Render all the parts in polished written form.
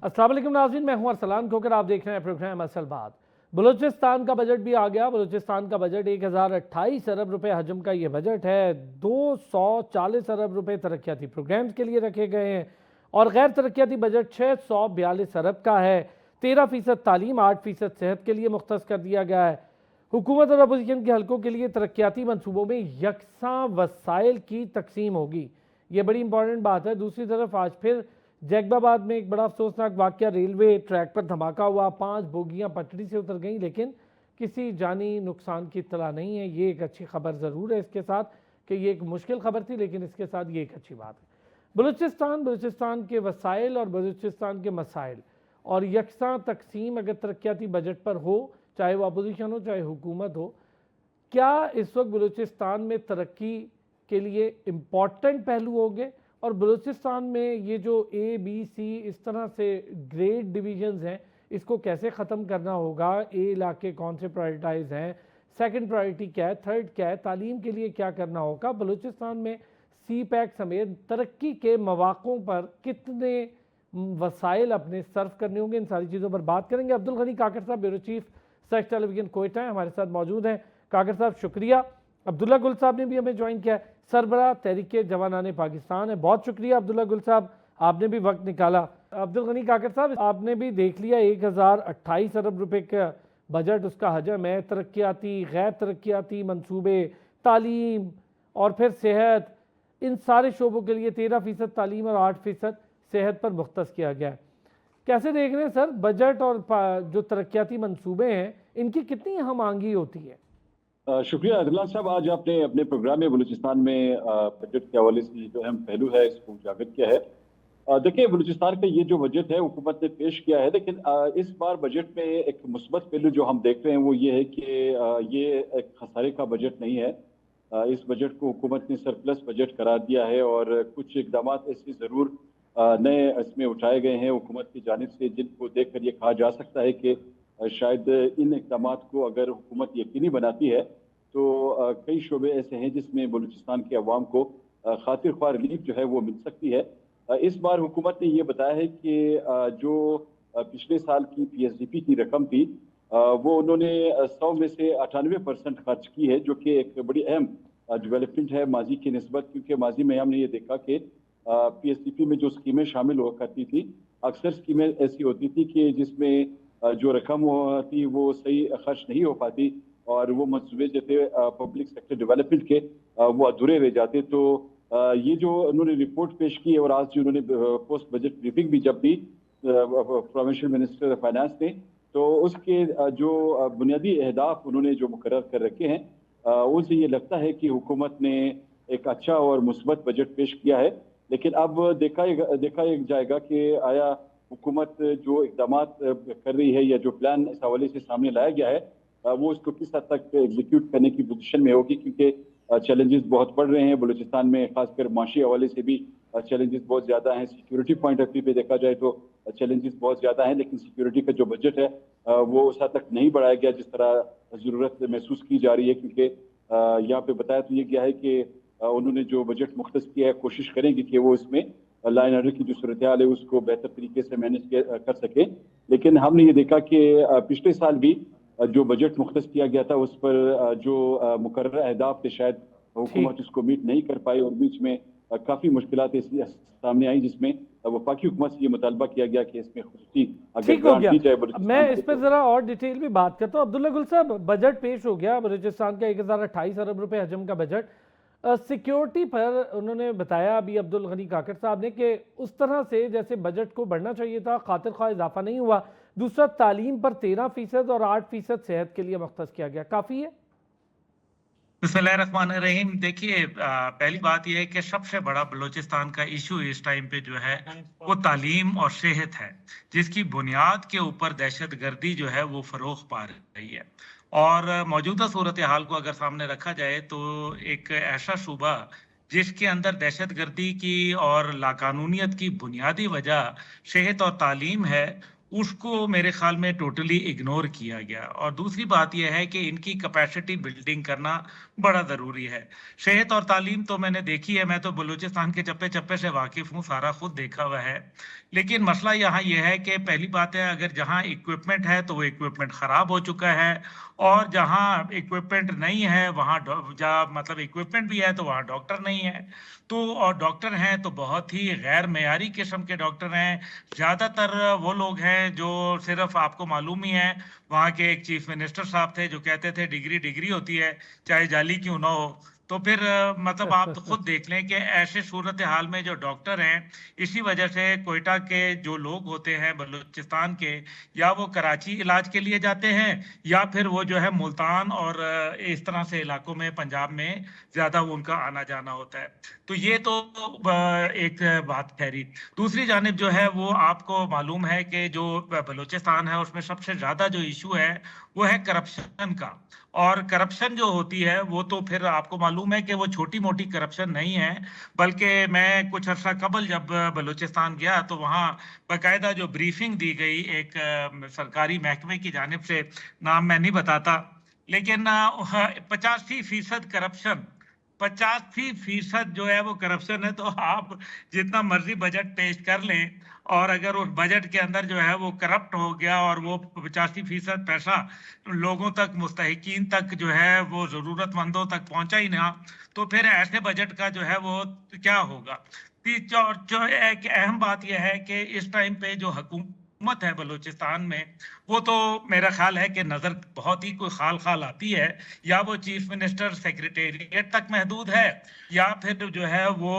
अस्सलाम वालेकुम नाज़रीन, मैं हूं अरसलान खोकर। आप देख रहे हैं प्रोग्राम असल बात। बलूचिस्तान का बजट भी आ गया। बलूचिस्तान का बजट 1028 अरब रुपए हजम का ये बजट है। 240 अरब रुपए तरक्याती प्रोग्राम्स के लिए रखे गए हैं और गैर तरक्याती बजट 642 अरब का है। 13% तालीम, 8% सेहत के लिए मुख्तस कर दिया गया है। हुकूमत और अपोजिशन के हलकों के लिए तरक्याती मनसूबों में यकसा वसाइल की तकसीम होगी। ये बड़ी इंपॉर्टेंट बात है। दूसरी तरफ आज फिर जैकबाबाद में एक बड़ा अफसोसनाक वाकया, रेलवे ट्रैक पर धमाका हुआ, 5 बोगियां पटरी से उतर गईं, लेकिन किसी जानी नुकसान की इत्तला नहीं है। ये एक अच्छी खबर ज़रूर है इसके साथ कि ये एक मुश्किल खबर थी, लेकिन इसके साथ ये एक अच्छी बात है। बलूचिस्तान के वसाइल और बलूचिस्तान के मसाइल और यकसा तकसीम अगर तरक्याती बजट पर हो, चाहे वो अपोजिशन हो चाहे हुकूमत हो, क्या इस वक्त बलूचिस्तान में तरक्की के लिए इम्पॉर्टेंट पहलू होंगे? और बलूचिस्तान में ये जो ABC इस तरह से ग्रेड डिवीजन्स हैं, इसको कैसे ख़त्म करना होगा? इलाके कौन से प्रायोरिटाइज हैं, सेकंड प्रायोरिटी क्या है, थर्ड क्या है, तालीम के लिए क्या करना होगा? बलूचिस्तान में CPEC समेत तरक्की के मौक़ों पर कितने वसाइल अपने सर्व करने होंगे, इन सारी चीज़ों पर बात करेंगे। अब्दुल गनी काकर साहब, bureau chief search television Quetta है, हमारे साथ मौजूद हैं। काकर साहब शुक्रिया। अब्दुल्ला गुल साहब ने भी हमें ज्वाइन किया है, सरबराह तहरीक जवानाने पाकिस्तान है। बहुत शुक्रिया अब्दुल्ला गुल साहब, आपने भी वक्त निकाला। अब्दुल गनी काकर साहब, आपने भी देख लिया 1028 अरब रुपए का बजट, उसका हजम है। तरक्याती, गैर तरक्याती मनसूबे, तालीम और फिर सेहत, इन सारे शोबों के लिए 13% तालीम और 8% सेहत पर मुख्तस किया गया है। कैसे देख रहे हैं सर बजट और जो तरक्याती मनसूबे हैं, इनकी कितनी अहम आंगी होती है? शुक्रिया अदलान साहब, आज आपने अपने प्रोग्राम में बलूचिस्तान में बजट के हवाले से जो अहम पहलू है इसको उजागर किया है। देखिए, बलूचिस्तान का ये जो बजट है हुकूमत ने पेश किया है, लेकिन इस बार बजट में एक मुस्बत पहलू जो हम देख रहे हैं वो ये है कि ये एक खसारे का बजट नहीं है। इस बजट को हुकूमत ने सरप्लस बजट करार दिया है और कुछ इकदाम ऐसे ज़रूर नए इसमें उठाए गए हैं हुकूमत की जानिब से, जिनको देख कर ये कहा जा सकता है कि शायद इन इक़दाम को अगर हुकूमत यकीनी बनाती है तो कई शोबे ऐसे हैं जिसमें बलूचिस्तान के अवाम को खातिर ख्वाह रिलीफ जो है वो मिल सकती है। इस बार हुकूमत ने ये बताया है कि जो पिछले साल की PSDP की रकम थी वो उन्होंने 100 में से 98% खर्च की है, जो कि एक बड़ी अहम डेवलपमेंट है माजी की निस्बत, क्योंकि माजी में हमने ये देखा कि PSDP में जो स्कीमें शामिल हुआ करती थी, अक्सर स्कीमें ऐसी होती थी कि जिसमें जो रकम होती वो सही खर्च नहीं हो पाती और वो मंसूबे जो थे पब्लिक सेक्टर डेवलपमेंट के वो अधूरे रह जाते। तो ये जो उन्होंने रिपोर्ट पेश की और आज जो उन्होंने पोस्ट बजट ब्रीफिंग भी जब दी प्रोविंशियल मिनिस्टर ऑफ फाइनेंस ने, तो उसके जो बुनियादी अहदाफ उन्होंने जो मुकर्रर कर रखे हैं उनसे ये लगता है कि हुकूमत ने एक अच्छा और मुस्बत बजट पेश किया है। लेकिन अब देखा जाएगा कि आया हुकूमत जो इक़दाम कर रही है या जो प्लान इस हवाले से सामने लाया गया है वो उसको किस हद तक एग्जीक्यूट करने की पोजीशन में होगी, क्योंकि चैलेंजेस बहुत बढ़ रहे हैं बलूचिस्तान में, खासकर माशी हवाले से भी चैलेंजेस बहुत ज़्यादा हैं। सिक्योरिटी पॉइंट ऑफ व्यू पे देखा जाए तो चैलेंजेस बहुत ज़्यादा हैं, लेकिन सिक्योरिटी का जो बजट है वो उस हद तक नहीं बढ़ाया गया जिस तरह ज़रूरत महसूस की जा रही है, क्योंकि यहाँ पे बताया तो ये गया है कि उन्होंने जो बजट मुख्तस किया है कोशिश करेंगे कि वो इसमें लाइन ऑर्डर की जो सूरत हाल है उसको बेहतर तरीके से मैनेज कर सके। लेकिन हमने ये देखा कि पिछले साल भी जो बजट मुख्तस किया गया था उस पर जो मुकर्रर अहदाफ थे शायद हुकूमत उसको मीट नहीं कर पाई और बीच में काफ़ी मुश्किलात सामने आई, जिसमें वफाकी हुकूमत से ये मुतालबा किया गया कि इसमें खुसूसी अगर ग्रांट दी जाए। मैं इस पर ज़रा और डिटेल में बात करता हूँ। अब्दुल्ला गुल साहब, बजट पेश हो गया बलूचिस्तान का 1028 अरब रुपए हजम का बजट। सिक्योरिटी पर उन्होंने बताया अभी अब्दुल गनी काकर साहब ने कि उस तरह से जैसे बजट को बढ़ना चाहिए था, खातिर ख्वाह इजाफा नहीं हुआ। दूसरा, तालीम पर 13% और 8% सेहत के लिए मुख्तस किया गया, काफ़ी है? बिस्मिल्लाहिर्रहमानिर्रहीम। देखिए, पहली बात यह है कि सबसे बड़ा बलूचिस्तान का इशू इस टाइम पे जो है वो तालीम और सेहत है, जिसकी बुनियाद के ऊपर दहशत गर्दी जो है वो फरोग पा रही है। और मौजूदा सूरत हाल को अगर सामने रखा जाए तो एक ऐसा सूबा जिसके अंदर दहशत गर्दी की और लाकानूनियत की बुनियादी वजह सेहत और तालीम है, उसको मेरे ख्याल में टोटली इग्नोर किया गया। और दूसरी बात यह है कि इनकी कैपेसिटी बिल्डिंग करना बड़ा ज़रूरी है। सेहत और तालीम तो मैंने देखी है, मैं तो बलूचिस्तान के चप्पे-चप्पे से वाकिफ़ हूँ, सारा खुद देखा हुआ है। लेकिन मसला यहाँ ये है कि पहली बात है, अगर जहाँ इक्विपमेंट है तो वो इक्विपमेंट ख़राब हो चुका है, और जहाँ इक्विपमेंट नहीं है वहाँ जहाँ मतलब इक्विपमेंट भी है तो वहाँ डॉक्टर नहीं है। तो और डॉक्टर हैं तो बहुत ही गैर मेयारी किस्म के डॉक्टर हैं। ज़्यादातर वो लोग हैं जो सिर्फ आपको मालूम ही है, वहाँ के एक चीफ मिनिस्टर साहब थे जो कहते थे डिग्री डिग्री होती है, चाहे जाली क्यों ना हो। तो फिर मतलब आप तो खुद देख लें कि ऐसे सूरत हाल में जो डॉक्टर हैं, इसी वजह से कोयटा के जो लोग होते हैं बलूचिस्तान के, या वो कराची इलाज के लिए जाते हैं, या फिर वो जो है मुल्तान और इस तरह से इलाकों में पंजाब में ज़्यादा उनका आना जाना होता है। तो ये तो एक बात ठहरी। दूसरी जानिब जो है वो आपको मालूम है कि जो बलूचिस्तान है उसमें सबसे ज़्यादा जो इशू है वो है करप्शन का। और करप्शन जो होती है वो तो फिर आपको मालूम है कि वो छोटी मोटी करप्शन नहीं है, बल्कि मैं कुछ अर्सा कबल जब बलूचिस्तान गया तो वहाँ बाकायदा जो ब्रीफिंग दी गई एक सरकारी महकमे की जानिब से, नाम मैं नहीं बताता, लेकिन 85% करप्शन, 85% जो है वो करप्शन है। तो आप जितना मर्जी बजट पेश कर लें, और अगर उस बजट के अंदर जो है वो करप्ट हो गया और वो 85% पैसा लोगों तक, मुस्तहिकीन तक जो है वो जरूरतमंदों तक पहुंचा ही ना, तो फिर ऐसे बजट का जो है वो क्या होगा। जो एक अहम बात यह है कि इस टाइम पे जो हुकूमत है बलूचिस्तान में, वो तो मेरा ख्याल है कि नजर बहुत ही कोई खाल खाल आती है, या वो चीफ मिनिस्टर सेक्रेटेरिएट तक महदूद है, या फिर जो है वो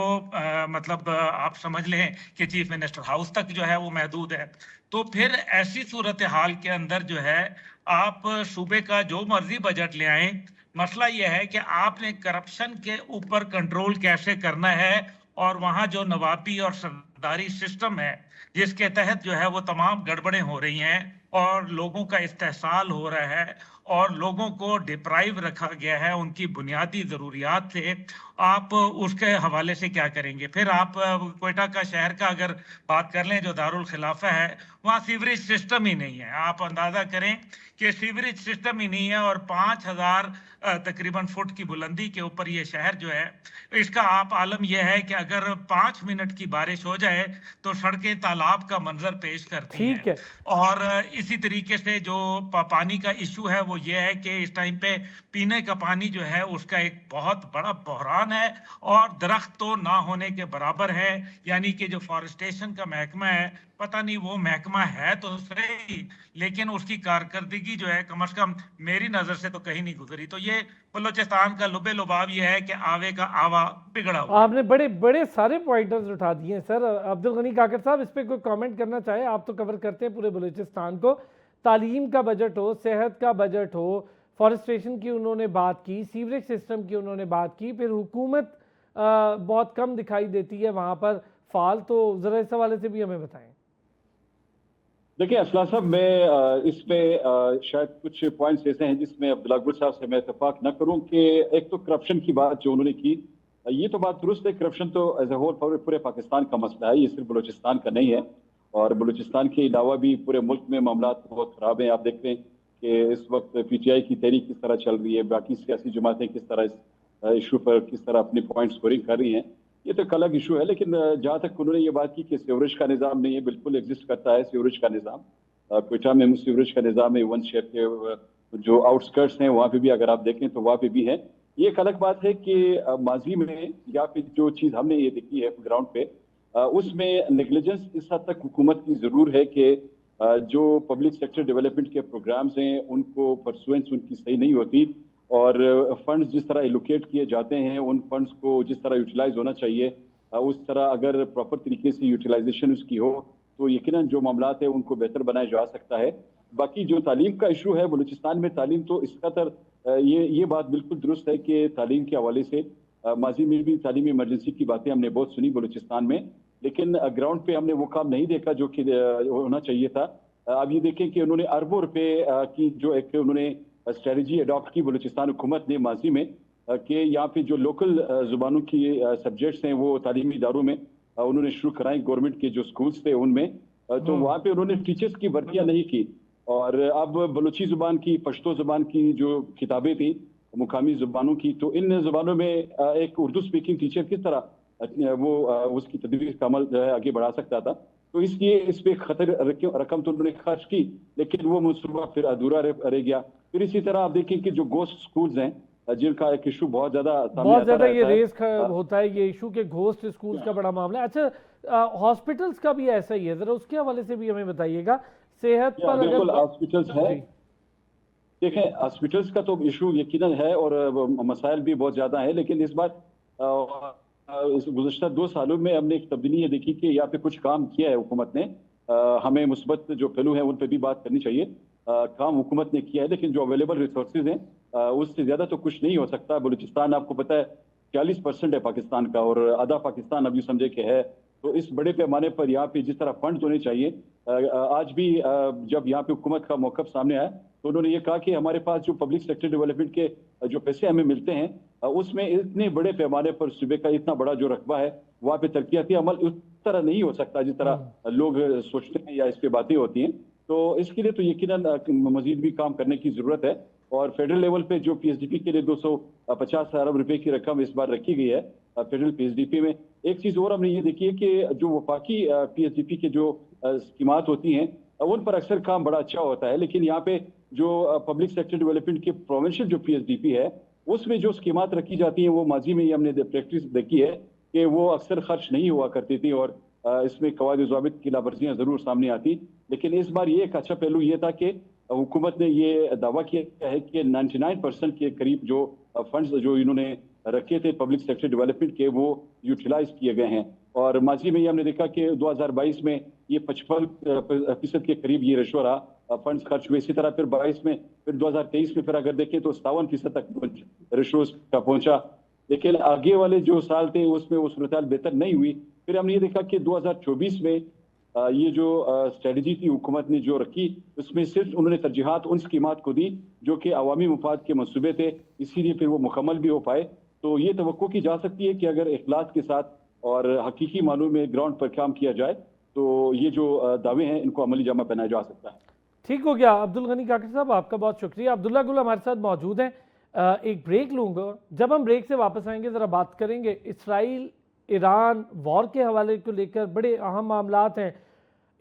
मतलब आप समझ लें कि चीफ मिनिस्टर हाउस तक जो है वो महदूद है। तो फिर ऐसी सूरत हाल के अंदर जो है आप सूबे का जो मर्जी बजट ले आए, मसला यह है कि आपने करप्शन के ऊपर कंट्रोल कैसे करना है, और वहां जो नवाबी और सरदारी सिस्टम है जिसके तहत जो है वो तमाम गड़बड़ें हो रही हैं और लोगों का इस्तेहसाल हो रहा है और लोगों को डिप्राइव रखा गया है उनकी बुनियादी ज़रूरियात से, आप उसके हवाले से क्या करेंगे। फिर आप कोयटा का शहर का अगर बात कर लें जो दारुल खिलाफा है, वहाँ सीवरेज सिस्टम ही नहीं है। आप अंदाज़ा करें कि सीवरेज सिस्टम ही नहीं है, और 5000 तकरीबन फुट की बुलंदी के ऊपर ये शहर जो है, इसका आप आलम यह है कि अगर 5 मिनट की बारिश हो जाए तो सड़कें तालाब का मंजर पेश करती हैं। ठीक है। और इसी तरीके से जो पानी का इशू है वो ये है कि इस टाइम पे पीने का पानी जो है उसका एक बहुत बड़ा बहरान है, और दरख्त तो ना होने के बराबर है। यानी कि जो फॉरेस्टेशन का महकमा है, पता नहीं वो महकमा है तो सही, लेकिन उसकी कारकर्दगी जो है कम से कम मेरी नजर से तो कहीं नहीं गुजरी। तो ये बलूचिस्तान का लुबे लुबाब ये है कि आवे का आवा बिगड़ा हुआ। आपने बड़े बड़े सारे पॉइंटर्स उठा दिए हैं सर। अब्दुल गनी काकर साहब, इस पे कोई कमेंट करना चाहे? आप तो कवर करते हैं पूरे बलूचिस्तान को। तालीम का बजट हो, सेहत का बजट हो, फॉरेस्टेशन की उन्होंने बात की, सीवरेज सिस्टम की उन्होंने बात की, फिर हुकूमत बहुत कम दिखाई देती है वहाँ पर फाल। तो ज़रा इस हवाले से भी हमें बताएं। देखिए असलान साहब, मैं इस पे शायद कुछ पॉइंट्स ऐसे हैं जिसमें अब्दुल अकबर साहब से मैं इत्तेफाक न करूं कि एक तो करप्शन की बात जो उन्होंने की, ये तो बात दुरुस्त है। करप्शन तो एज ए होल पूरे पाकिस्तान का मसला है, ये सिर्फ बलूचिस्तान का नहीं है। और बलूचिस्तान के अलावा भी पूरे मुल्क में मामला बहुत खराब हैं। आप देखते हैं कि इस वक्त PTI की तहरीक किस तरह चल रही है, बाकी सियासी जमातें किस तरह इस इशू पर किस तरह अपनी पॉइंट स्कोरिंग कर रही हैं, ये तो एक अलग इशू है। लेकिन जहाँ तक उन्होंने ये बात की कि सीवरेज का निज़ाम नहीं है, बिल्कुल एग्जिस्ट करता है सीवरेज का निज़ाम। कोयटा में सीवरेज का निज़ाम है, वन शहर के जो आउटस्कर्ट्स हैं वहाँ पे भी अगर आप देखें तो वहाँ पे भी है। ये एक अलग बात है कि माजी में या फिर जो चीज़ हमने ये देखी है ग्राउंड पे, उसमें नेग्लिजेंस इस हद तक हुकूमत की ज़रूर है कि जो पब्लिक सेक्टर डेवलपमेंट के प्रोग्राम्स हैं उनको परसुएंस उनकी सही नहीं होती, और फंड्स जिस तरह एलोकेट किए जाते हैं उन फंड्स को जिस तरह यूटिलाइज होना चाहिए उस तरह अगर प्रॉपर तरीके से यूटिलाइजेशन उसकी हो तो यकीनन जो मामलात है उनको बेहतर बनाया जा सकता है। बाकी जो तालीम का इशू है बलूचिस्तान में, तालीम तो इस कदर ये बात बिल्कुल दुरुस्त है कि तालीम के हवाले से माजी में भी तालीमी इमरजेंसी की बातें हमने बहुत सुनी बलूचिस्तान में, लेकिन ग्राउंड पे हमने वो काम नहीं देखा जो कि होना चाहिए था। अब ये देखें कि उन्होंने अरबों रुपए की जो एक उन्होंने स्ट्रेटजी अडॉप्ट की बलूचिस्तान हुकूमत ने माजी में, कि यहाँ पे जो लोकल जुबानों की सब्जेक्ट्स हैं वो तालीमी इदारों में उन्होंने शुरू कराए, गवर्नमेंट के जो स्कूल्स थे उनमें, तो वहाँ पे उन्होंने टीचर्स की भर्तियां नहीं की, और अब बलूची जुबान की, पश्तो जुबान की जो किताबें थी मुकामी जुबानों की, तो इन जुबानों में एक उर्दू स्पीकिंग टीचर किस तरह वो उसकी तदरीस का अमल जो है आगे बढ़ा सकता था। तो इसलिए इस पे खतर रकम तो उन्होंने खर्च की, लेकिन वो मनसूबा फिर अधूरा रह गया। फिर इसी तरह आप देखें कि जो गोस्ट स्कूल्स हैं जिनका एक इशू बहुत ज्यादा ये रेस होता है, ये इशू के घोस्ट स्कूल्स का बड़ा मामला है। अच्छा, हॉस्पिटल्स का भी ऐसा ही है, जरा उसके हवाले से भी हमें बताइएगा। सेहत पर बिल्कुल हॉस्पिटल्स है, देखें हॉस्पिटल्स का तो इशू यकीनन है और मसाइल भी बहुत ज्यादा है, लेकिन इस बार गुज़श्ता 2 सालों में हमने एक तब्दीली ये देखी कि यहाँ पे कुछ काम किया है हुकूमत ने। हमें मुस्बत जो पहलू है उन पे भी बात करनी चाहिए। काम हुकूमत ने किया है, लेकिन जो अवेलेबल रिसोर्सेज हैं उससे ज्यादा तो कुछ नहीं हो सकता। बलूचिस्तान आपको पता है 40% है पाकिस्तान का, और आधा पाकिस्तान अब यूँ समझे कि है। तो इस बड़े पैमाने पर यहाँ पे जिस तरह फंड होने चाहिए, आज भी जब यहाँ पे हुकूमत का मौक़िफ़ सामने आया तो उन्होंने ये कहा कि हमारे पास जो पब्लिक सेक्टर डेवलपमेंट के जो पैसे हमें मिलते हैं उसमें इतने बड़े पैमाने पर सूबे का इतना बड़ा जो रकबा है वहाँ पे तरक्याती अमल उस तरह नहीं हो सकता जिस तरह लोग सोचते हैं या इस पे बातें होती हैं। तो इसके लिए तो यकीनन मजीद भी काम करने की जरूरत है। और फेडरल लेवल पे जो पीएसडीपी के लिए 250 अरब रुपए की रकम इस बार रखी गई है फेडरल पीएसडीपी में। एक चीज और हमने ये देखी है कि जो वफाकी पीएसडीपी के जो स्कीमात होती हैं उन पर अक्सर काम बड़ा अच्छा होता है, लेकिन यहाँ पे जो पब्लिक सेक्टर डेवलपमेंट के प्रोविंशियल जो पीएसडीपी है उसमें जो स्कीमात रखी जाती हैं वो माजी में ही हमने प्रैक्टिस देखी है कि वो अक्सर खर्च नहीं हुआ करती थी, और इसमें कवायद ज़ाबित की लावर्जियाँ ज़रूर सामने आती। लेकिन इस बार ये एक अच्छा पहलू ये था कि हुकूमत ने ये दावा किया है कि 99% के करीब जो फंड्स जो इन्होंने रखे थे पब्लिक सेक्टर डेवलपमेंट के वो यूटिलाइज किए गए हैं। और माजी में ये हमने देखा कि 2022 में ये 55% के करीब ये रेशो रहा, फंड्स खर्च हुए। इसी तरह फिर 22 में, फिर 2023 में फिर अगर देखें तो 57% तक रेशोज का पहुंचा। लेकिन आगे वाले जो साल थे उसमें वो सूरत बेहतर नहीं हुई। फिर हमने ये देखा कि 2024 में ये जो स्ट्रेटजी थी हुकूमत ने जो रखी उसमें सिर्फ उन्होंने तरजीहात उन स्कीमात को दी जो कि अवामी मुफाद के मंसूबे थे, इसीलिए फिर वो मुकम्मल भी हो पाए। तो ये तवक्को की जा सकती है कि अगर इखलास के साथ और हकीकी मानों में ग्राउंड पर काम किया जाए तो ये जो दावे हैं इनको अमली जामा पहनाया जा सकता है। ठीक हो गया अब्दुल गनी काकड़ साहब, आपका बहुत शुक्रिया। अब्दुल्ला गुल हमारे साथ मौजूद हैं। एक ब्रेक लूँगा, जब हम ब्रेक से वापस आएंगे ज़रा बात करेंगे इसराइल ईरान वॉर के हवाले को लेकर। बड़े अहम मामलात हैं।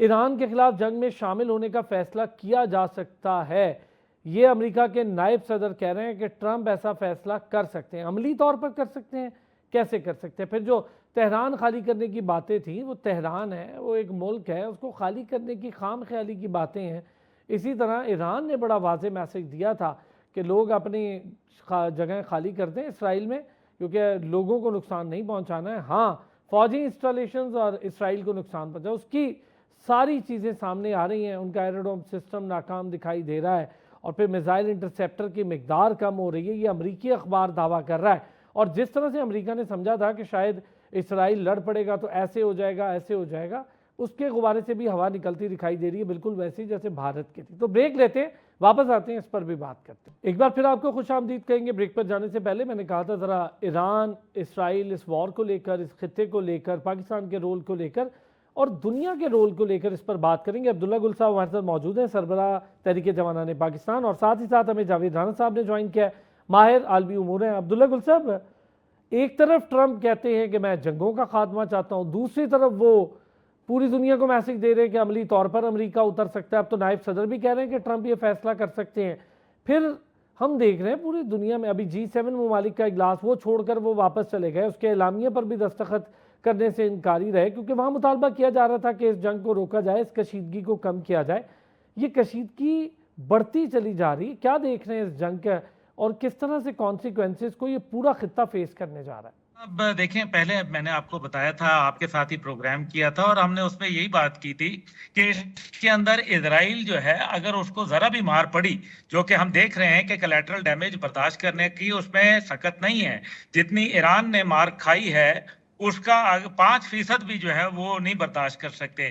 ईरान के खिलाफ जंग में शामिल होने का फैसला किया जा सकता है, ये अमेरिका के नायब सदर कह रहे हैं कि ट्रंप ऐसा फैसला कर सकते हैं। अमली तौर पर कर सकते हैं, कैसे कर सकते हैं? फिर जो तेहरान खाली करने की बातें थी, वो तेहरान है, वो एक मुल्क है, उसको खाली करने की खाम ख्याली की बातें हैं। इसी तरह ईरान ने बड़ा वाज़ेह मैसेज दिया था कि लोग अपनी जगह खाली कर दें इसराइल में, क्योंकि लोगों को नुकसान नहीं पहुंचाना है। हाँ, फौजी इंस्टॉलेशंस और इसराइल को नुकसान पहुंचा, उसकी सारी चीज़ें सामने आ रही हैं। उनका एरोड्रोम सिस्टम नाकाम दिखाई दे रहा है और फिर मिसाइल इंटरसेप्टर की मिकदार कम हो रही है, ये अमरीकी अखबार दावा कर रहा है। और जिस तरह से अमेरिका ने समझा था कि शायद इसराइल लड़ पड़ेगा तो ऐसे हो जाएगा, ऐसे हो जाएगा, उसके गुब्बारे से भी हवा निकलती दिखाई दे रही है, बिल्कुल वैसी जैसे भारत की थी। तो ब्रेक लेते हैं, वापस आते हैं, इस पर भी बात करते हैं। एक बार फिर आपको खुशामदीद कहेंगे। ब्रेक पर जाने से पहले मैंने कहा था ज़रा ईरान इसराइल इस वॉर को लेकर, इस खित्ते को लेकर, पाकिस्तान के रोल को लेकर और दुनिया के रोल को लेकर इस पर बात करेंगे। अब्दुल्ला गुल साहब हमारे साथ मौजूद हैं, सरबराह तहरीक जवानाने पाकिस्तान, और साथ ही साथ हमें जावेद राना साहब ने ज्वाइन किया है, माहिर आलमी उमूर हैं। अब्दुल्ला गुल साहब, एक तरफ ट्रंप कहते हैं कि मैं जंगों का खात्मा चाहता हूँ, दूसरी तरफ वो पूरी दुनिया को मैसेज दे रहे हैं कि अमली तौर पर अमेरिका उतर सकता है। अब तो नायब सदर भी कह रहे हैं कि ट्रंप ये फैसला कर सकते हैं। फिर हम देख रहे हैं पूरी दुनिया में अभी G7 ममालिक का इजलास वो छोड़कर वो वापस चले गए, उसके एलामिया पर भी दस्तखत करने से इनकारी रहे, क्योंकि वहाँ मुतालबा किया जा रहा था कि इस जंग को रोका जाए, इस कशीदगी को कम किया जाए। ये कशीदगी बढ़ती चली जा रही है, क्या देख रहे हैं इस जंग का और किस तरह से कॉन्सिक्वेंसेस को ये पूरा खित्ता फेस करने जा रहा है? अब देखें, पहले मैंने आपको बताया था, आपके साथ ही प्रोग्राम किया था और हमने उसमें यही बात की थी कि इसके अंदर इजराइल जो है अगर उसको जरा भी मार पड़ी, जो कि हम देख रहे हैं कि कोलैटरल डैमेज बर्दाश्त करने की उसमें सकत नहीं है, जितनी ईरान ने मार खाई है उसका 5% भी जो है वो नहीं बर्दाश्त कर सकते।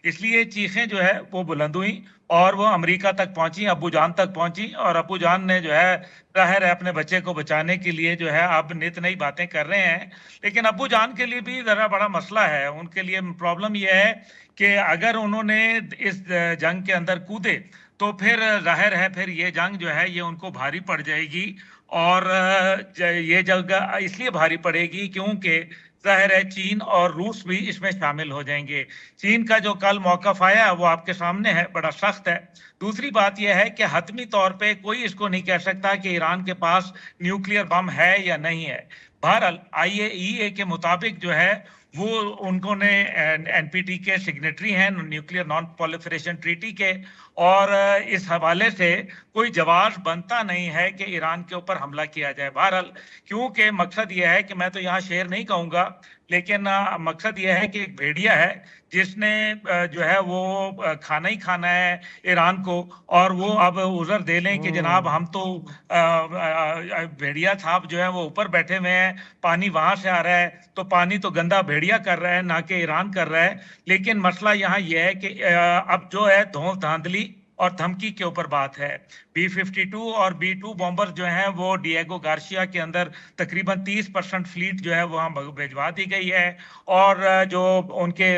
اس لیے چیخیں جو ہے وہ بلند ہوئی اور وہ امریکہ تک پہنچی، ابو جان تک پہنچی، اور ابو جان نے جو ہے ظاہر ہے اپنے بچے کو بچانے کے لیے جو ہے اب نت نئی باتیں کر رہے ہیں. لیکن ابو جان کے لیے بھی ذرا بڑا مسئلہ ہے. ان کے لیے پرابلم یہ ہے کہ اگر انہوں نے اس جنگ کے اندر کودے تو پھر ظاہر ہے پھر یہ جنگ جو ہے یہ ان کو بھاری پڑ جائے گی. اور یہ جنگ اس لیے بھاری پڑے گی کیونکہ ظاہر ہے چین اور روس بھی اس میں شامل ہو جائیں گے. چین کا جو کل موقف آیا ہے وہ آپ کے سامنے ہے، بڑا سخت ہے. دوسری بات یہ ہے کہ حتمی طور پہ کوئی اس کو نہیں کہہ سکتا کہ ایران کے پاس نیوکلیئر بم ہے یا نہیں ہے. بہرحال IAEA کے مطابق جو ہے وہ ان کو نے NPT کے سگنیٹری ہیں، نیوکلیئر نان پرولیفریشن ٹریٹی کے، اور اس حوالے سے کوئی جواز بنتا نہیں ہے کہ ایران کے اوپر حملہ کیا جائے. بہرحال کیونکہ مقصد یہ ہے کہ میں تو یہاں شیئر نہیں کہوں گا، لیکن مقصد یہ ہے کہ ایک بھیڑیا ہے جس نے جو ہے وہ کھانا ہی کھانا ہے ایران کو، اور وہ اب عذر دے لیں کہ جناب ہم تو بھیڑیا صاحب جو ہے وہ اوپر بیٹھے ہوئے ہیں، پانی وہاں سے آ رہا ہے تو پانی تو گندا بھیڑیا کر رہا ہے نہ کہ ایران کر رہا ہے. لیکن مسئلہ یہاں یہ ہے کہ اب جو ہے دھوم دھاندلی اور دھمکی کے اوپر بات ہے. B-52 اور B-2 بومبر جو ہیں وہ ڈیگو گارشیا کے اندر تقریباً 30% فلیٹ جو ہے وہاں بھیجوا دی گئی ہے، اور جو ان کے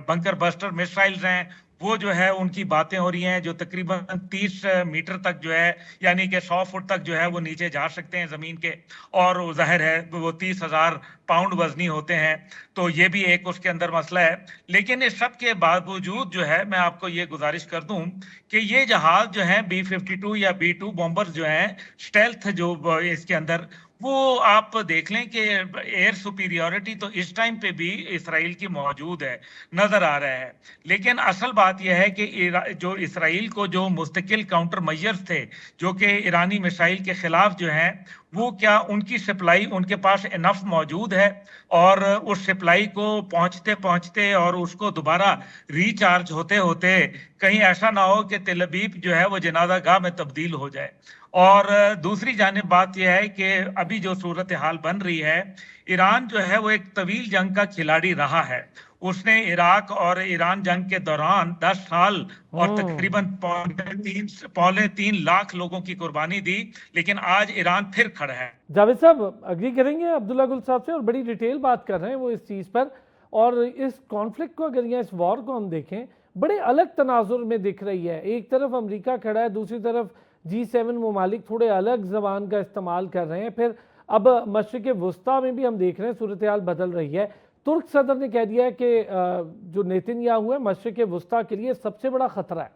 بنکر بسٹر میسائلز ہیں وہ جو ہے ان کی باتیں ہو رہی ہیں جو تقریباً 30 میٹر تک جو ہے یعنی کہ 100 فٹ تک جو ہے وہ نیچے جا سکتے ہیں زمین کے، اور ظاہر ہے وہ 30,000 پاؤنڈ وزنی ہوتے ہیں. تو یہ بھی ایک اس کے اندر مسئلہ ہے. لیکن اس سب کے باوجود جو ہے میں آپ کو یہ گزارش کر دوں کہ یہ جہاز جو ہیں B-52 یا B-2 بومبر جو ہیں اسٹیلتھ جو اس کے اندر، وہ آپ دیکھ لیں کہ ایئر سپیریورٹی تو اس ٹائم پہ بھی اسرائیل کی موجود ہے، نظر آ رہا ہے. لیکن اصل بات یہ ہے کہ جو اسرائیل کو جو مستقل کاؤنٹر میئرز تھے جو کہ ایرانی میسائل کے خلاف جو ہیں، وہ کیا ان کی سپلائی ان کے پاس انف موجود ہے، اور اس سپلائی کو پہنچتے پہنچتے اور اس کو دوبارہ ریچارج ہوتے ہوتے کہیں ایسا نہ ہو کہ تل ابیب جو ہے وہ جنازہ گاہ میں تبدیل ہو جائے. اور دوسری جانب بات یہ ہے کہ ابھی جو صورتحال بن رہی ہے، ایران جو ہے وہ ایک طویل جنگ کا کھلاڑی رہا ہے. اس نے عراق اور ایران جنگ کے دوران 10 سال اور تقریباً 3.5 لاکھ لوگوں کی قربانی دی، لیکن آج ایران پھر کھڑا ہے. جاوید صاحب اگری کریں گے عبداللہ گل صاحب سے، اور بڑی ڈیٹیل بات کر رہے ہیں وہ اس چیز پر. اور اس کانفلکٹ کو اگر یا اس وار کو ہم دیکھیں بڑے الگ تناظر میں دکھ رہی ہے. ایک طرف امریکہ کھڑا ہے، دوسری طرف G7 ممالک تھوڑے الگ زبان کا استعمال کر رہے ہیں. پھر اب مشرق وسطیٰ میں بھی ہم دیکھ رہے ہیں صورتحال بدل رہی ہے. ترک صدر نے کہہ دیا ہے کہ جو نیتن یاہو ہے مشرق وسطیٰ کے لیے سب سے بڑا خطرہ ہے.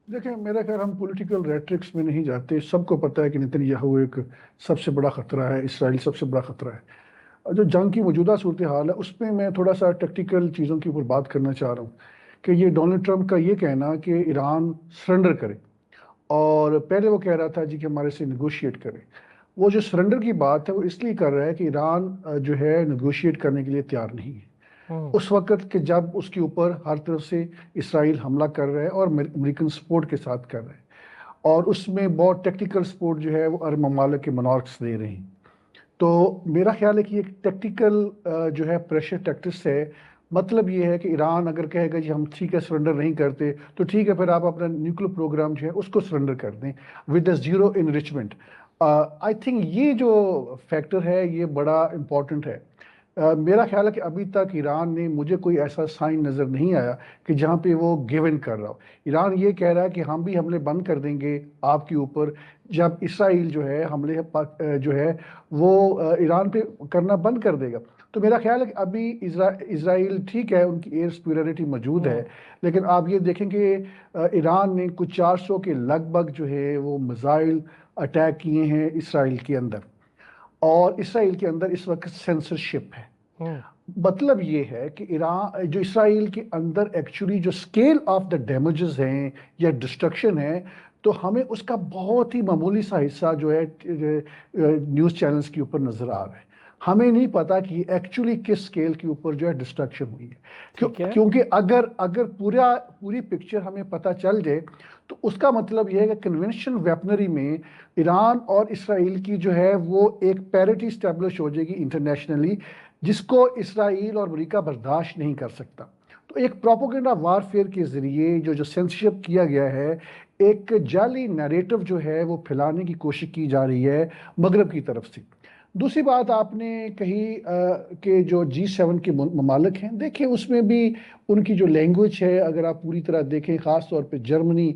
دیکھیں میرا خیال ہم پولیٹیکل ریٹرکس میں نہیں جاتے. سب کو پتہ ہے کہ نیتن یاہو ایک سب سے بڑا خطرہ ہے، اسرائیل سب سے بڑا خطرہ ہے. جو جنگ کی موجودہ صورتحال ہے اس میں تھوڑا سا ٹیکٹیکل چیزوں کے اوپر بات کرنا چاہ رہا ہوں کہ یہ ڈونلڈ ٹرمپ کا یہ کہنا کہ ایران سرنڈر کرے، اور پہلے وہ کہہ رہا تھا کہ ہمارے سے نیگوشیٹ کرے. وہ جو سرنڈر کی بات ہے وہ اس لیے کر رہا ہے کہ ایران جو ہے نیگوشیٹ کرنے کے لیے تیار نہیں ہے اس وقت کہ جب اس کے اوپر ہر طرف سے اسرائیل حملہ کر رہا ہے اور امریکن سپورٹ کے ساتھ کر رہا ہے، اور اس میں بہت ٹیکٹیکل سپورٹ جو ہے وہ عرب ممالک کے منارکس دے رہے ہیں. تو میرا خیال ہے کہ یہ ٹیکٹیکل جو ہے پریشر ٹیکٹکس ہے. مطلب یہ ہے کہ ایران اگر کہے گا جی ہم ٹھیک ہے سرنڈر نہیں کرتے تو ٹھیک ہے، پھر آپ اپنا نیوکلیر پروگرام جو ہے اس کو سرنڈر کر دیں with zero enrichment. I think یہ جو فیکٹر ہے یہ بڑا امپورٹنٹ ہے. میرا خیال ہے کہ ابھی تک ایران نے مجھے کوئی ایسا سائن نظر نہیں آیا کہ جہاں پہ وہ گیو ان کر رہا ہو. ایران یہ کہہ رہا ہے کہ ہم بھی حملے بند کر دیں گے آپ کے اوپر جب اسرائیل جو ہے حملے جو ہے وہ ایران پہ کرنا بند کر دے گا. تو میرا خیال ہے کہ ابھی اسرائیل ٹھیک ہے ان کی ایئر سپیریورٹی موجود ہے، لیکن آپ یہ دیکھیں کہ ایران نے کچھ 400 کے لگ بھگ جو ہے وہ میزائل اٹیک کیے ہیں اسرائیل کے اندر، اور اسرائیل کے اندر اس وقت سینسرشپ ہے. مطلب یہ ہے کہ ایران جو اسرائیل کے اندر ایکچولی جو اسکیل آف دا ڈیمیجز ہیں یا ڈسٹرکشن ہے تو ہمیں اس کا بہت ہی معمولی سا حصہ جو ہے نیوز چینلز کے اوپر نظر آ رہا ہے. ہمیں نہیں پتا کہ ایکچولی کس اسکیل کے اوپر جو ہے ڈسٹرکشن ہوئی ہے، کیونکہ اگر پوری پکچر ہمیں پتہ چل جائے تو اس کا مطلب یہ ہے کہ کنونشنل ویپنری میں ایران اور اسرائیل کی جو ہے وہ ایک پیرٹی اسٹیبلش ہو جائے گی انٹرنیشنلی، جس کو اسرائیل اور امریکہ برداشت نہیں کر سکتا. تو ایک پروپیگنڈا وارفیئر کے ذریعے جو سینسرشپ کیا گیا ہے، ایک جعلی نیریٹو جو ہے وہ پھیلانے کی کوشش کی جا رہی ہے مغرب کی طرف سے۔ دوسری بات آپ نے کہی کہ جو G7 کے ممالک ہیں، دیکھیں اس میں بھی ان کی جو لینگویج ہے اگر آپ پوری طرح دیکھیں، خاص طور پہ جرمنی،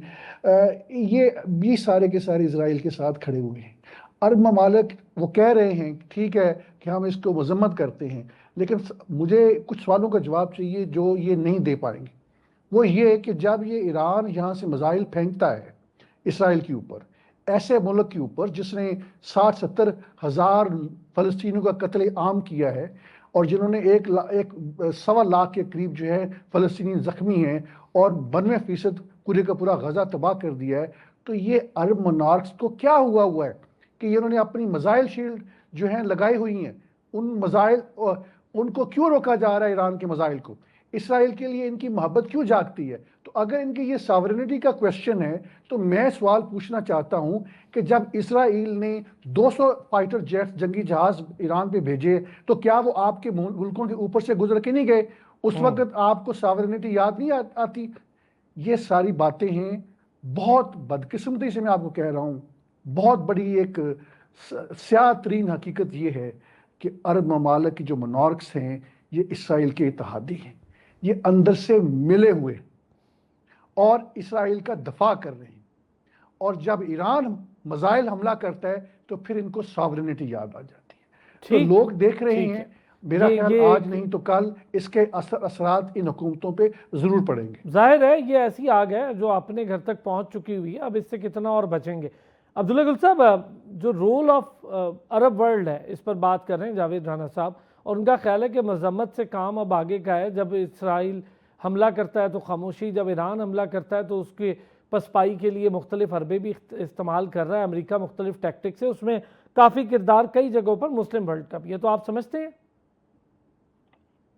یہ بھی سارے کے سارے اسرائیل کے ساتھ کھڑے ہوئے ہیں۔ عرب ممالک وہ کہہ رہے ہیں ٹھیک ہے کہ ہم اس کو مذمت کرتے ہیں، لیکن مجھے کچھ سوالوں کا جواب چاہیے جو یہ نہیں دے پائیں گے۔ وہ یہ ہے کہ جب یہ ایران یہاں سے میزائل پھینکتا ہے اسرائیل کے اوپر، ایسے ملک کے اوپر جس نے 60-70 ہزار فلسطینیوں کا قتل عام کیا ہے، اور جنہوں نے 1.25 لاکھ کے قریب جو ہے فلسطینی زخمی ہیں، اور 92% پورے کا پورا غزہ تباہ کر دیا ہے، تو یہ عرب مونارکس کو کیا ہوا ہے کہ انہوں نے اپنی میزائل شیلڈ جو ہیں لگائی ہوئی ہیں؟ ان کو کیوں روکا جا رہا ہے ایران کے میزائل کو؟ اسرائیل کے لیے ان کی محبت کیوں جاگتی ہے؟ تو اگر ان کی یہ ساورنٹی کا کویشچن ہے تو میں سوال پوچھنا چاہتا ہوں کہ جب اسرائیل نے 200 فائٹر جیٹس جنگی جہاز ایران پہ بھیجے تو کیا وہ آپ کے ملکوں کے اوپر سے گزر کے نہیں گئے؟ اس وقت آپ کو ساورنٹی یاد نہیں آتی؟ یہ ساری باتیں ہیں۔ بہت بدقسمتی سے میں آپ کو کہہ رہا ہوں، بہت بڑی ایک سیاہ ترین حقیقت یہ ہے کہ عرب ممالک کی جو مونارکس ہیں یہ اسرائیل کے اتحادی ہیں، یہ اندر سے ملے ہوئے اور اسرائیل کا دفاع کر رہے ہیں، اور جب ایران میزائل حملہ کرتا ہے تو پھر ان کو ساورنٹی یاد آ جاتی ہے۔ تو لوگ دیکھ رہے ہیں، میرا خیال آج نہیں تو کل اس کے اثرات ان حکومتوں پہ ضرور پڑیں گے۔ ظاہر ہے یہ ایسی آگ ہے جو اپنے گھر تک پہنچ چکی ہوئی ہے، اب اس سے کتنا اور بچیں گے۔ عبداللہ گل صاحب، جو رول آف عرب ورلڈ ہے اس پر بات کر رہے ہیں جاوید رانا صاحب، اور ان کا خیال ہے کہ مذمت سے کام اب آگے کا ہے۔ جب اسرائیل حملہ کرتا ہے تو خاموشی، جب ایران حملہ کرتا ہے تو اس کے پسپائی کے لیے مختلف حربے بھی استعمال کر رہا ہے امریکہ، مختلف ٹیکٹکس ہے، اس میں کافی کردار کئی جگہوں پر مسلم ورلڈ کا بھی ہے، تو آپ سمجھتے ہیں؟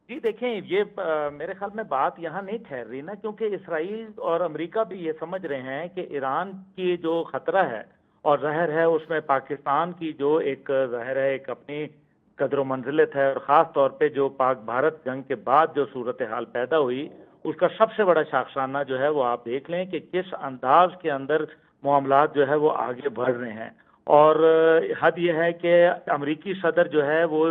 جی دیکھیں، یہ میرے خیال میں بات یہاں نہیں ٹھہر رہی نا، کیونکہ اسرائیل اور امریکہ بھی یہ سمجھ رہے ہیں کہ ایران کی جو خطرہ ہے اور ظاہر ہے اس میں پاکستان کی جو ایک ظاہر ہے ایک اپنی قدر و منزلت ہے، اور خاص طور پہ جو پاک بھارت جنگ کے بعد جو صورتحال پیدا ہوئی اس کا سب سے بڑا شاخسانہ جو ہے وہ آپ دیکھ لیں کہ کس انداز کے اندر معاملات جو ہے وہ آگے بڑھ رہے ہیں۔ اور حد یہ ہے کہ امریکی صدر جو ہے وہ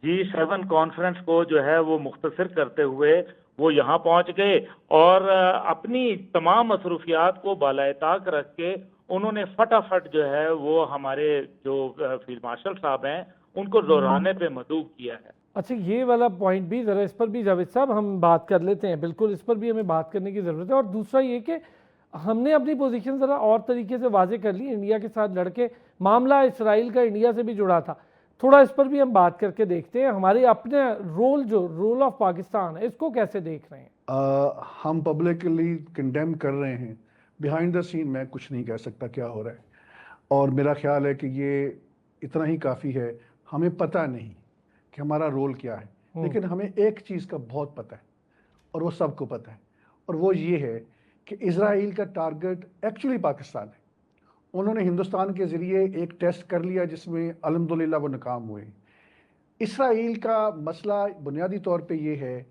G7 کانفرنس کو جو ہے وہ مختصر کرتے ہوئے وہ یہاں پہنچ گئے، اور اپنی تمام مصروفیات کو بالائے طاق رکھ کے انہوں نے فٹافٹ جو ہے وہ ہمارے جو فیلڈ مارشل صاحب ہیں ان کو دہرانے پہ مدعو کیا ہے۔ اچھا، یہ والا پوائنٹ بھی ذرا اس پر بھی جاوید صاحب ہم بات کر لیتے ہیں، بالکل اس پر بھی ہمیں بات کرنے کی ضرورت ہے۔ اور دوسرا یہ کہ ہم نے اپنی پوزیشن ذرا اور طریقے سے واضح کر لی، انڈیا کے ساتھ لڑ کے معاملہ اسرائیل کا انڈیا سے بھی جڑا تھا، تھوڑا اس پر بھی ہم بات کر کے دیکھتے ہیں۔ ہمارے اپنے رول آف پاکستان ہے، اس کو کیسے دیکھ رہے ہیں؟ ہم پبلکلی کنڈیم کر رہے ہیں، بیہائنڈ دا سین میں کچھ نہیں کہہ سکتا کیا ہو رہا ہے، اور میرا خیال ہے کہ یہ اتنا ہی کافی ہے۔ ہمیں پتہ نہیں کہ ہمارا رول کیا ہے، لیکن ہمیں ایک چیز کا بہت پتہ ہے، اور وہ سب کو پتہ ہے، اور وہ یہ ہے کہ اسرائیل کا ٹارگٹ ایکچولی پاکستان ہے۔ انہوں نے ہندوستان کے ذریعے ایک ٹیسٹ کر لیا جس میں الحمدللہ وہ ناکام ہوئے۔ اسرائیل کا مسئلہ بنیادی طور پہ یہ ہے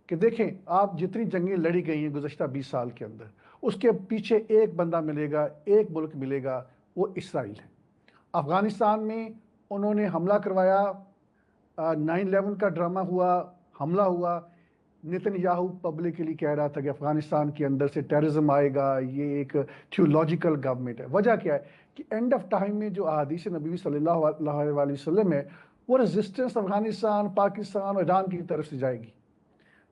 کہ دیکھیں، آپ جتنی جنگیں لڑی گئی ہیں گزشتہ 20 سال کے اندر، اس کے پیچھے ایک بندہ ملے گا، ایک ملک ملے گا، وہ اسرائیل ہے۔ افغانستان میں انہوں نے حملہ کروایا، 9/11 کا ڈرامہ ہوا، حملہ ہوا، نتن یاہو پبلکلی کہہ رہا تھا کہ افغانستان کے اندر سے ٹیررزم آئے گا، یہ ایک تھیولوجیکل گورنمنٹ ہے۔ وجہ کیا ہے کہ اینڈ آف ٹائم میں جو احادیث نبوی صلی اللہ علیہ وسلم ہے، وہ ریزسٹنس افغانستان، پاکستان اور ایران کی طرف سے جائے گی،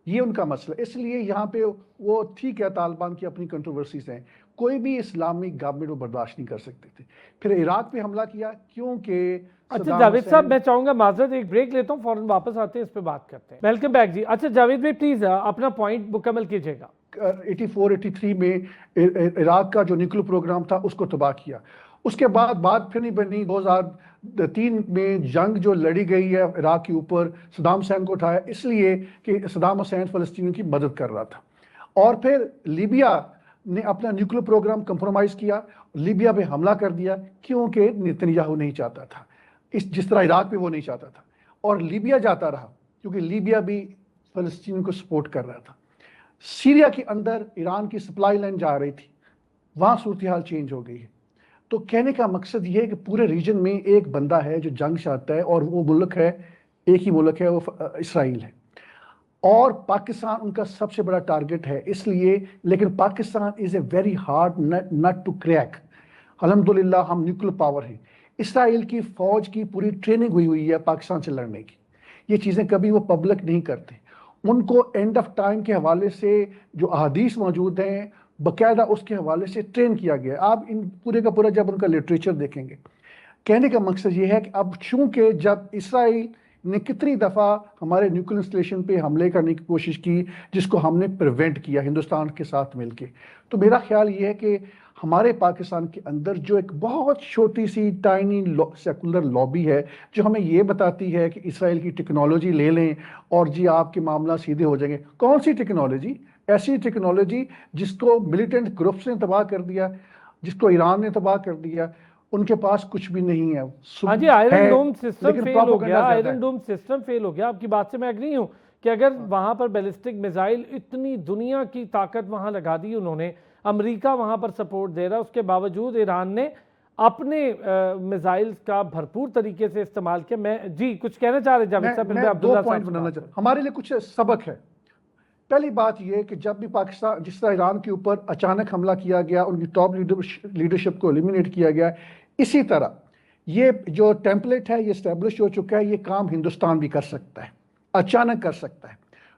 یہ ان کا مسئلہ۔ اس لیے یہاں پہ وہ ٹھیک ہے، طالبان کی اپنی کنٹروورسیز ہیں، کوئی بھی اسلامی گورنمنٹ وہ برداشت نہیں کر سکتے تھے۔ پھر عراق پہ حملہ کیا کیونکہ اچھا جاوید صاحب، میں چاہوں گا معذرت ایک بریک لیتا ہوں، فوراً واپس آتے ہیں، اس پہ بات کرتے ہیں۔ ویلکم بیک جی۔ اچھا جاوید بھائی پلیز اپنا پوائنٹ مکمل کیجیے گا۔ 84-83 میں عراق کا جو نیوکلیر پروگرام تھا اس کو تباہ کیا، اس کے بعد بات پھر نہیں بنی۔ 2003 میں جنگ جو لڑی گئی ہے عراق کے اوپر، صدام حسین کو اٹھایا اس لیے کہ صدام حسین فلسطینیوں کی مدد کر رہا تھا، اور پھر لیبیا نے اپنا نیوکلیر پروگرام کمپرومائز کیا، لیبیا پہ حملہ کر دیا کیونکہ نتن یاہو نہیں چاہتا تھا، جس طرح عراق پہ وہ نہیں چاہتا تھا، اور لیبیا جاتا رہا کیونکہ لیبیا بھی فلسطین کو سپورٹ کر رہا تھا۔ सीरिया के अंदर ईरान की सप्लाई लाइन जा रही थी, वहाँ सूरत हाल चेंज हो गई है। तो कहने का मकसद ये है कि पूरे रीजन में एक बंदा है जो जंग चाहता है, और वो मुल्क है, एक ही मुल्क है, वो इसराइल है, और पाकिस्तान उनका सबसे बड़ा टारगेट है। इसलिए लेकिन Pakistan is a very hard nut to crack. अल्हम्दुलिल्लाह हम न्यूक्लियर पावर हैं। इसराइल की फ़ौज की पूरी ट्रेनिंग हुई है पाकिस्तान से लड़ने की। ये चीज़ें कभी वो पब्लिक नहीं करते। उनको एंड ऑफ टाइम के हवाले से जो अहादीस मौजूद हैं, बाकायदा उसके हवाले से ट्रेन किया गया। आप इन पूरे का पूरा जब उनका लिटरेचर देखेंगे, कहने का मकसद ये है कि अब चूंकि जब इसराइल ने कितनी दफ़ा हमारे न्यूक्लियर इंस्टॉलेशन पे हमले करने की कोशिश की, जिसको हमने प्रिवेंट किया हिंदुस्तान के साथ मिलके, तो मेरा ख्याल ये है कि हमारे पाकिस्तान के अंदर जो एक बहुत छोटी सी टाइनी सेकुलर लॉबी है जो हमें ये बताती है कि इसराइल की टेक्नोलॉजी ले लें और जी आपके मामला सीधे हो जाएंगे। कौन सी टेक्नोलॉजी? ऐसी टेक्नोलॉजी जिसको मिलिटेंट ग्रुप्स ने तबाह कर दिया, जिसको ईरान ने तबाह कर दिया। उनके पास कुछ भी नहीं है। हाँ जी, आयरन डोम सिस्टम लेकिन फेल हो propaganda गया, ज्यादा आयरन है। डोम सिस्टम फेल हो गया। आपकी बात से मैं एग्री हूँ कि अगर वहां पर बैलिस्टिक मिसाइल, इतनी दुनिया की ताकत वहां लगा दी उन्होंने, अमेरिका वहां पर सपोर्ट दे रहा है, उसके बावजूद ईरान ने अपने मिसाइल्स का भरपूर तरीके से इस्तेमाल किया। मैं जी कुछ कहना चाह रहे जावेद साहब, फिर मैं मैं अब्दुल्ला दो पॉइंट साहब से बनाना बात चाहता हूं। हमारे लिए कुछ सबक है। पहली बात यह कि जब भी पाकिस्तान, जिस तरह ईरान के ऊपर अचानक हमला किया गया, उनकी टॉप लीडरशिप को एलिमिनेट किया गया, इसी तरह ये जो टेम्पलेट है ये स्टैब्लिश हो चुका है। ये काम हिंदुस्तान भी कर सकता है, अचानक कर सकता है।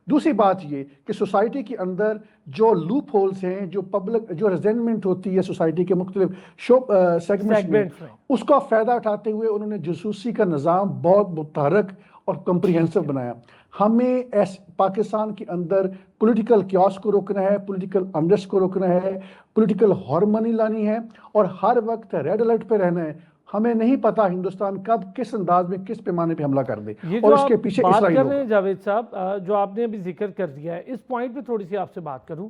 दूसरी बात ये कि सोसाइटी के अंदर जो लूप होल्स हैं, जो पब्लिक जो रेजेंटमेंट होती है सोसाइटी के मुख्तलिफ सेगमेंट्स में, सेगमेंट्स में उसका फ़ायदा उठाते हुए उन्होंने जासूसी का निज़ाम बहुत मुतहरक और कम्प्रिहेंसिव बनाया। हमें पाकिस्तान के अंदर पॉलिटिकल क्यास को रोकना है, पॉलिटिकल अनरेस्ट को रोकना है, पॉलिटिकल हार्मनी लानी है, और हर वक्त रेड अलर्ट पे रहना है। हमें नहीं पता हिंदुस्तान कब किस अंदाज में किस पैमाने पे हमला कर दे, ये और जो इसके आप पीछे बात इसराइल कर रहे हैं होगा। जावेद साहब, जो आपने अभी जिक्र कर दिया है, इस पॉइंट पे थोड़ी सी आपसे बात करूं।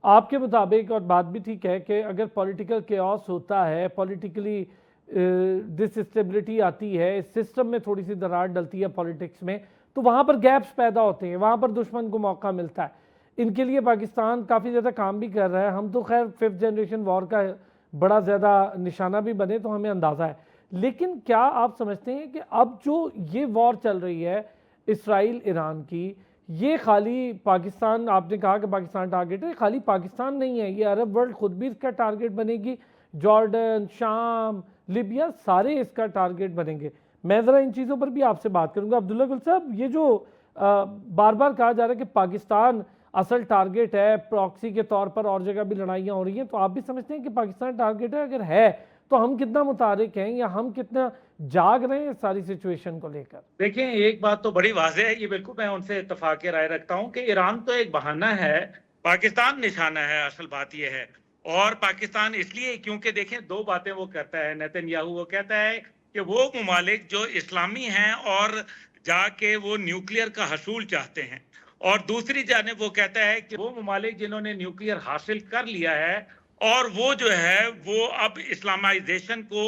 आपके मुताबिक, और बात भी ठीक है, कि अगर पॉलिटिकल केओस होता है, पॉलिटिकली डिसस्टेबिलिटी आती है, सिस्टम में थोड़ी सी दरार डलती है पॉलिटिक्स में, तो वहाँ पर गैप्स पैदा होते हैं, वहाँ पर दुश्मन को मौका मिलता है। इनके लिए पाकिस्तान काफ़ी ज़्यादा काम भी कर रहा है। हम तो खैर 5th जनरेशन वॉर का बड़ा ज़्यादा निशाना भी बने तो हमें अंदाज़ा है। लेकिन क्या आप समझते हैं कि अब जो ये वॉर चल रही है इसराइल ईरान की, ये खाली पाकिस्तान, आपने कहा कि पाकिस्तान टारगेट है, खाली पाकिस्तान नहीं है, ये अरब वर्ल्ड खुद भी इसका टारगेट बनेगी, जॉर्डन, शाम, लिबिया सारे इसका टारगेट बनेंगे। मैं ज़रा इन चीज़ों पर भी आपसे बात करूंगा। अब्दुल्ला गुल साहब, ये जो बार बार कहा जा रहा है कि पाकिस्तान असल टारगेट है, प्रॉक्सी के तौर पर और जगह भी लड़ाइयाँ हो रही हैं, तो आप भी समझते हैं कि पाकिस्तान टारगेट है? अगर है तो हम कितना मुतारिक हैं, या हम कितना जाग रहे हैं सारी सिचुएशन को लेकर? देखें, एक बात तो बड़ी वाज़ेह है, ये बिल्कुल मैं उनसे इत्तफाक राय रखता हूं कि ईरान तो एक बहाना है, पाकिस्तान निशाना है। असल बात यह है, और पाकिस्तान इसलिए क्योंकि देखें दो बातें वो करता है नेतन्याहू। वो कहता है कि वो ममालिक जो इस्लामी हैं और जाके वो न्यूक्लियर का हसूल चाहते हैं, और दूसरी जानिब वो कहता है कि वो ममालिक जिन्होंने न्यूक्लियर हासिल कर लिया है और वो जो है वो अब इस्लामाइजेशन को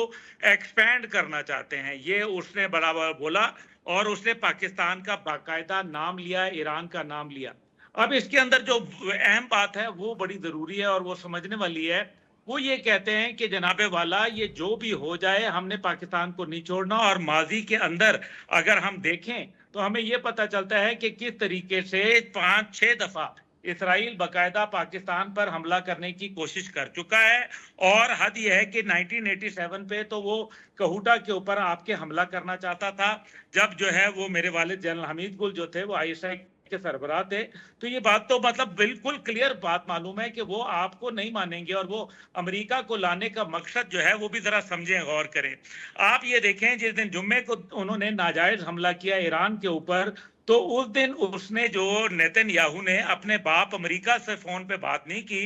एक्सपैंड करना चाहते हैं। ये उसने बराबर बोला, और उसने पाकिस्तान का बाकायदा नाम लिया, ईरान का नाम लिया। अब इसके अंदर जो अहम बात है वो बड़ी ज़रूरी है और वो समझने वाली है। वो ये कहते हैं कि जनाबे वाला, ये जो भी हो जाए हमने पाकिस्तान को नहीं छोड़ना। और माजी के अंदर अगर हम देखें तो हमें ये पता चलता है कि किस तरीके से 5-6 दफ़ा इसराइल बाकायदा पाकिस्तान पर हमला करने की कोशिश कर चुका है। और हद यह है कि 1987 पे तो वो कहूटा के ऊपर आपके हमला करना चाहता था, जब जो है वो मेरे वालिद जनरल हमीद गुल जो थे वो ISI के सरबराह थे। तो ये बात तो मतलब बिल्कुल क्लियर बात मालूम है कि वो आपको नहीं मानेंगे, और वो अमेरिका को लाने का मकसद जो है वो भी जरा समझें, गौर करें। आप ये देखें, जिस दिन जुम्मे को उन्होंने नाजायज हमला किया ईरान के ऊपर, तो उस दिन उसने जो नेतन्याहू ने अपने बाप अमेरिका से फोन पे बात नहीं की,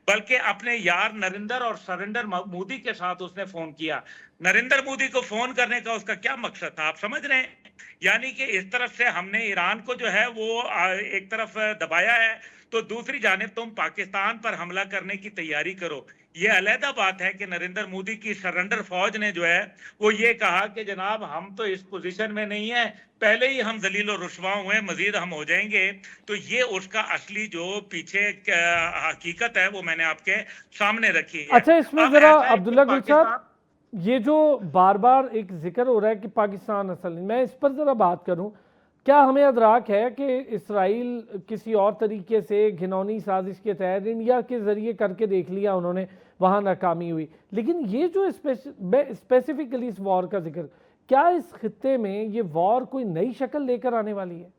बल्कि अपने यार नरेंद्र और सरेंडर मोदी के साथ उसने फोन किया। नरेंद्र मोदी को फोन करने का उसका क्या मकसद था, आप समझ रहे हैं? यानी कि इस तरफ से हमने ईरान को जो है वो एक तरफ दबाया है, तो दूसरी जानिब तुम पाकिस्तान पर हमला करने की तैयारी करो। ये अलहदा बात है कि नरेंद्र मोदी की सरेंडर फौज ने जो है वो ये कहा कि जनाब हम तो इस पोजीशन में नहीं है, पहले ही हम जलील और रुस्वा हुए, मजीद हम हो जाएंगे। तो ये उसका असली जो पीछे हकीकत है वो मैंने आपके सामने रखी है। अच्छा, इसमें अब जरा ऐसा है कि अब्दुल्ला गुल साहब, पाकिस्तान, ये जो बार बार एक जिक्र हो रहा है कि पाकिस्तान असल, मैं इस पर ज़रा बात करूं, क्या हमें अदराक है कि इसराइल किसी और तरीके से घिनौनी साजिश के तहत इंडिया के ज़रिए करके देख लिया उन्होंने, वहाँ नाकामी हुई, लेकिन ये जो स्पेसिफिकली इस वॉर का जिक्र, क्या इस खित्ते में ये वॉर कोई नई शक्ल लेकर आने वाली है?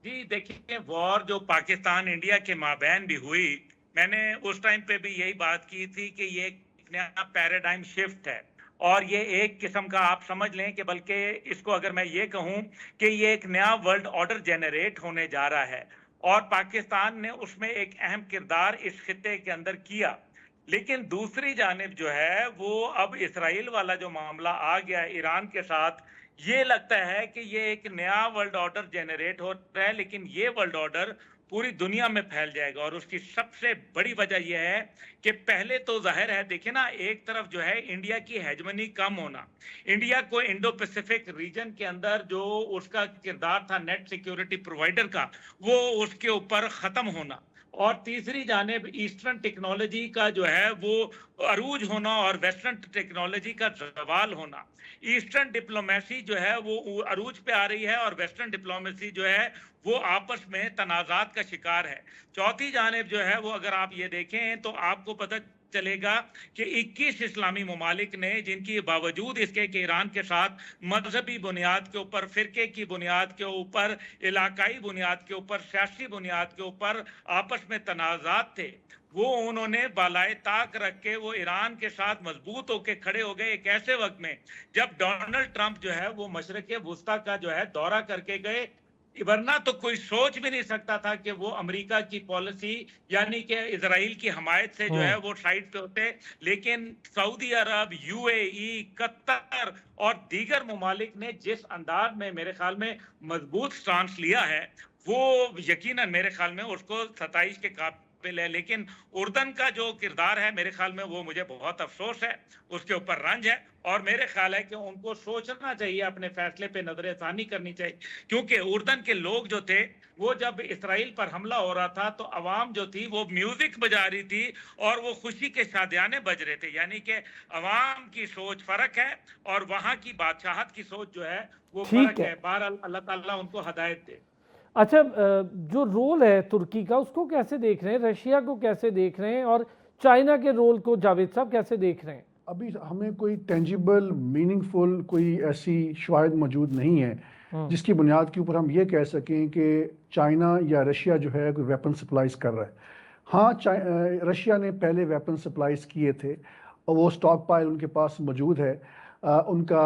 जी देखिए, वॉर जो पाकिस्तान इंडिया के माबैन भी हुई, मैंने उस टाइम पे भी यही बात की थी कि ये एक नया पैराडाइम शिफ्ट है, और ये एक किस्म का आप समझ लें कि बल्कि इसको अगर मैं ये कहूं कि ये एक नया वर्ल्ड ऑर्डर जनरेट होने जा रहा है, और पाकिस्तान ने उसमें एक अहम किरदार इस खित्ते के अंदर किया। लेकिन दूसरी जानिब जो है वो अब इसराइल वाला जो मामला आ गया है ईरान के साथ, ये लगता है कि ये एक नया वर्ल्ड ऑर्डर जनरेट हो रहा है, लेकिन ये वर्ल्ड ऑर्डर पूरी दुनिया में फैल जाएगा। और उसकी सबसे बड़ी वजह यह है कि पहले तो जाहिर है, देखिए ना, एक तरफ जो है इंडिया की हेजमनी कम होना, इंडिया को इंडो पैसिफिक रीजन के अंदर जो उसका किरदार था नेट सिक्योरिटी प्रोवाइडर का, वो उसके ऊपर खत्म होना, और तीसरी जानिब ईस्टर्न टेक्नोलॉजी का जो है वो अरूज होना और वेस्टर्न टेक्नोलॉजी का जवाल होना। ईस्टर्न डिप्लोमेसी जो है वो अरूज पे आ रही है, और वेस्टर्न डिप्लोमेसी जो है वो आपस में तनाजात का शिकार है। चौथी जानिब जो है वो अगर आप ये देखें तो आपको पता चलेगा कि 21 इस्लामी ममालिक ने, जिनकी बावजूद इसके कि ईरान के साथ मजहबी बुनियाद के ऊपर, फिरके की बुनियाद के ऊपर, इलाकाई बुनियाद के ऊपर, सियासी बुनियाद के ऊपर आपस में तनाजात थे, वो उन्होंने बालाए ताक रख के वो ईरान के साथ मजबूत होकर खड़े हो गए एक ऐसे वक्त में जब डोनाल्ड ट्रंप जो है वो मशरक़ वुस्ता का जो है दौरा करके गए। वरना तो कोई सोच भी नहीं सकता था कि वो अमेरिका की पॉलिसी यानी कि इजराइल की हमायत से जो है वो साइड पे होते, लेकिन सऊदी अरब, यूएई, कतर और दीगर ममालिक ने जिस अंदाज में मेरे ख्याल में मजबूत स्टांस लिया है, वो यकीनन मेरे ख्याल में उसको 27 के काबिल है। लेकिन उर्दन का जो किरदार है मेरे ख्याल में वो मुझे बहुत अफसोस है, उसके ऊपर रंज है, और मेरे ख्याल है कि उनको सोचना चाहिए, अपने फैसले पे नजरसानी करनी चाहिए, क्योंकि उर्दन के लोग जो थे वो जब इसराइल पर हमला हो रहा था तो अवाम जो थी वो म्यूजिक बजा रही थी और वो खुशी के शादियाने बज रहे थे। यानी कि अवाम की सोच फर्क है और वहां की बादशाहत की सोच जो है वो फर्क है। बहरहाल अल्लाह ताला उनको हदायत दे। अच्छा, जो रोल है तुर्की का, उसको कैसे देख रहे हैं, रशिया को कैसे देख रहे हैं, और चाइना के रोल को जावेद साहब कैसे देख रहे हैं? अभी हमें कोई टेंजिबल मीनिंगफुल कोई ऐसी शवाहिद मौजूद नहीं है जिसकी बुनियाद के ऊपर हम ये कह सकें कि चाइना या रशिया जो है कोई वेपन सप्लाईज कर रहा है। हाँ, रशिया ने पहले वेपन सप्लाईज किए थे और वो स्टॉक पाइल उनके पास मौजूद है। उनका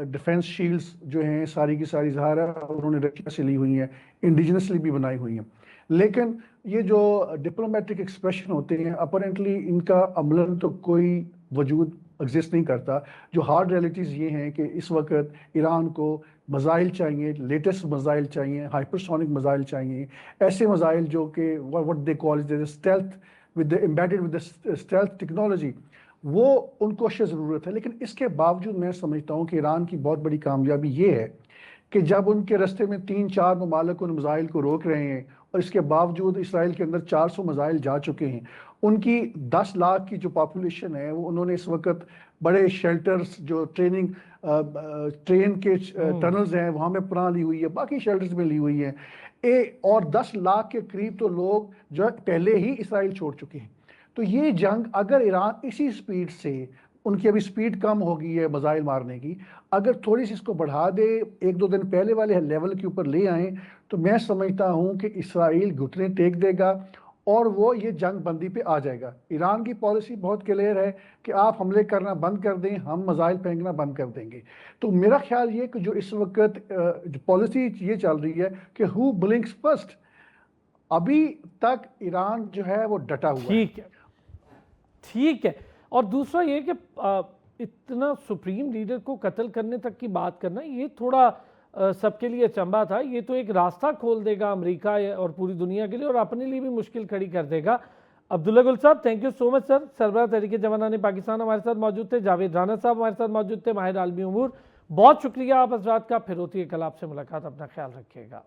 डिफेंस शील्ड्स जो हैं सारी की सारी ज़ाहिर है उन्होंने रशिया से ली हुई हैं, इंडिजिनसली भी बनाई हुई हैं। लेकिन ये जो डिप्लोमेटिक एक्सप्रेशन होते हैं अपरेंटली इनका अमलन तो कोई वजूद एग्जिस्ट नहीं करता। जो हार्ड रियलिटीज़ ये हैं कि इस वक्त ईरान को मज़ाइल चाहिए, लेटेस्ट मज़ाइल चाहिए, हाइपरसोनिक मज़ाइल चाहिए, ऐसे मज़ाइल जो कि what they call stealth with embedded with stealth technology, वो उनको ज़रूरत है। लेकिन इसके बावजूद मैं समझता हूँ कि ईरान की बहुत बड़ी कामयाबी ये है कि जब उनके रस्ते में 3-4 ममालिक उन मज़ाइल को रोक रहे हैं और इसके बावजूद इसराइल के अंदर 400 मज़ाइल जा चुके हैं, उनकी 10 लाख की जो पॉपुलेशन है वो उन्होंने इस वक्त बड़े शेल्टर्स जो ट्रेन के टनल्स हैं वहाँ में पनाह ली हुई है, बाकी शेल्टर्स में ली हुई है। और 10 लाख के करीब तो लोग जो पहले ही इसराइल छोड़ चुके हैं। तो ये जंग अगर ईरान इसी स्पीड से, उनकी अभी स्पीड कम हो गई है मज़ाइल मारने की, अगर थोड़ी सी इसको बढ़ा दे, 1-2 दिन पहले वाले लेवल के ऊपर ले आए, तो मैं समझता हूँ कि इसराइल घुटने टेक देगा और वो ये जंग बंदी पे आ जाएगा। ईरान की पॉलिसी बहुत क्लियर है कि आप हमले करना बंद कर दें, हम मज़ाइल फेंकना बंद कर देंगे। तो मेरा ख्याल ये कि जो इस वक्त पॉलिसी ये चल रही है कि हु ब्लिंक्स फर्स्ट, अभी तक ईरान जो है वो डटा हुआ है। ठीक है। और दूसरा ये कि इतना सुप्रीम लीडर को कत्ल करने तक की बात करना, ये थोड़ा सबके लिए अचंभा था। ये तो एक रास्ता खोल देगा अमेरिका और पूरी दुनिया के लिए, और अपने लिए भी मुश्किल खड़ी कर देगा। अब्दुल्ला गुल साहब, thank you so much sir. सरबराह तहरीक जवानाने पाकिस्तान हमारे साथ मौजूद थे, जावेद राना साहब हमारे साथ मौजूद थे, माहिर आलमी उमूर, बहुत शुक्रिया आप हजरात का। फिर होती है कल आपसे मुलाकात, अपना ख्याल रखिएगा।